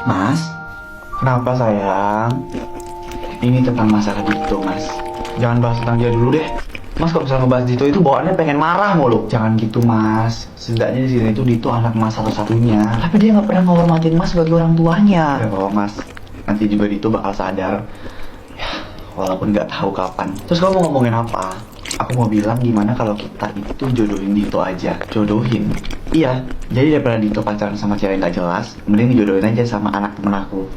Mas, kenapa sayang? Ini tentang masalah Dito, Mas. Jangan bahas tentang dia dulu deh. Mas kalau misalnya ngebahas Dito itu bawaannya pengen marah mulu. Jangan gitu, Mas. Setidaknya di sini itu Dito anak Mas satu-satunya. Tapi dia nggak pernah menghormatin Mas sebagai orang tuanya. Ya kalau Mas, nanti juga Dito bakal sadar. Ya, walaupun nggak tahu kapan. Terus kamu mau ngomongin apa? Aku mau bilang gimana kalau kita itu jodohin Dito aja. Jodohin? Iya. Jadi daripada Dito pacaran sama cewek nggak jelas, mending jodohin aja sama anak temen aku.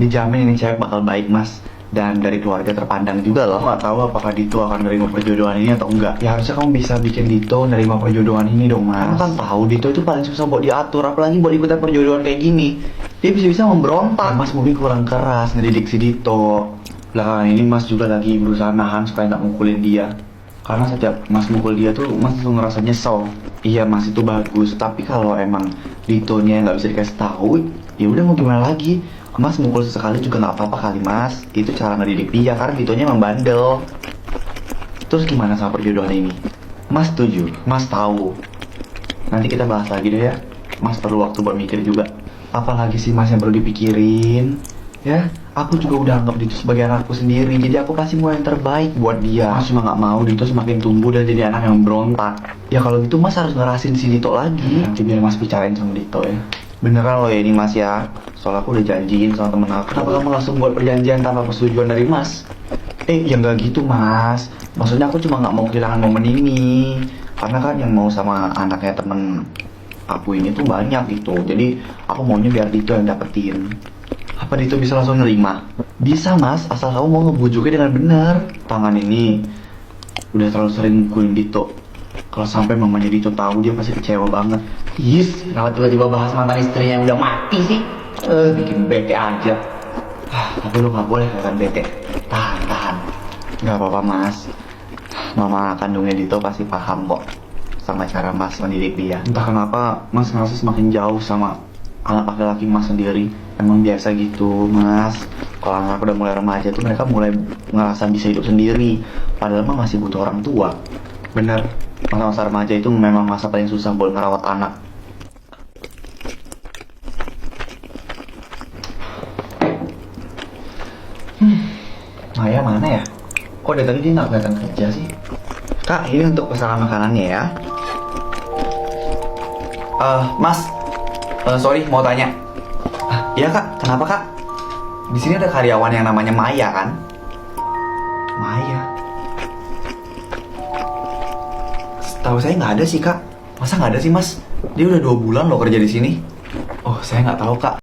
Dijamin ini cewek bakal baik, Mas. Dan dari keluarga terpandang juga loh. Nggak tahu apakah Dito akan nerima perjodohan ini atau enggak. Ya harusnya kamu bisa bikin Dito nerima perjodohan ini dong, Mas. Kamu kan tahu Dito itu paling susah buat diatur, apalagi buat ikutan perjodohan kayak gini. Dia bisa-bisa memberontak. Mas mungkin kurang keras ngedidik si Dito. Belakangan ini Mas juga lagi berusaha nahan supaya nggak mukulin dia. Karena setiap Mas mukul dia tuh Mas tuh ngerasa nyesel. Iya Mas, itu bagus. Tapi kalau emang Ditonya nggak bisa dikasih tahu, ya udah mau gimana lagi. Mas mukul sesekali juga nggak apa-apa kali, Mas. Itu cara ngedidik dia, karena Ditonya emang bandel. Terus gimana sama perjodohan ini? Mas setuju, Mas tahu. Nanti kita bahas lagi deh ya. Mas perlu waktu buat mikir juga. Apalagi sih Mas yang perlu dipikirin? Ya, aku juga udah anggap Dito sebagai anakku sendiri. Jadi aku pasti mau yang terbaik buat dia. Mas cuma nggak mau Dito semakin tumbuh dan jadi anak yang berontak. Ya kalau gitu Mas harus ngerasin si Dito lagi. Nanti biar Mas bicarain sama Dito ya. Beneran loh ya ini Mas ya. Soalnya aku udah janjiin sama temen aku. Kenapa kamu langsung buat perjanjian tanpa persetujuan dari Mas? Ya nggak gitu Mas. Maksudnya aku cuma nggak mau kehilangan momen ini. Karena kan yang mau sama anaknya temen aku ini tuh banyak gitu. Jadi aku maunya biar Dito yang dapetin. Apa Dito bisa langsung nerima? Bisa Mas, asal kamu mau ngebujuknya dengan benar. Tangan ini udah terlalu sering mukulin Dito. Kalau sampai mamanya Dito tahu, dia pasti kecewa banget. Kenapa tiba-tiba bahas mantan istrinya yang udah mati sih? Bikin bete aja. Tapi lu nggak boleh kelihatan bete. Tahan. Nggak apa-apa Mas. Mama kandungnya Dito pasti paham kok sama cara Mas mendidik dia. Entah kenapa Mas ngerasa semakin jauh sama anak laki-laki Mas sendiri. Emang biasa gitu Mas. Kalau anak udah mulai remaja tuh mereka mulai ngerasa bisa hidup sendiri. Padahal mah masih butuh orang tua. Bener. Masa-masa remaja itu memang masa paling susah buat ngerawat anak. Maya mana ya? Kok dari tadi dia nggak kelihatan kerja sih? Kak, ini untuk pesanan makanannya ya. Mas, sorry mau tanya. Iya Kak, kenapa Kak? Di sini ada karyawan yang namanya Maya kan? Maya? Setahu saya nggak ada sih Kak. Masa nggak ada sih Mas? Dia udah 2 bulan loh kerja di sini. Oh, saya nggak tahu Kak.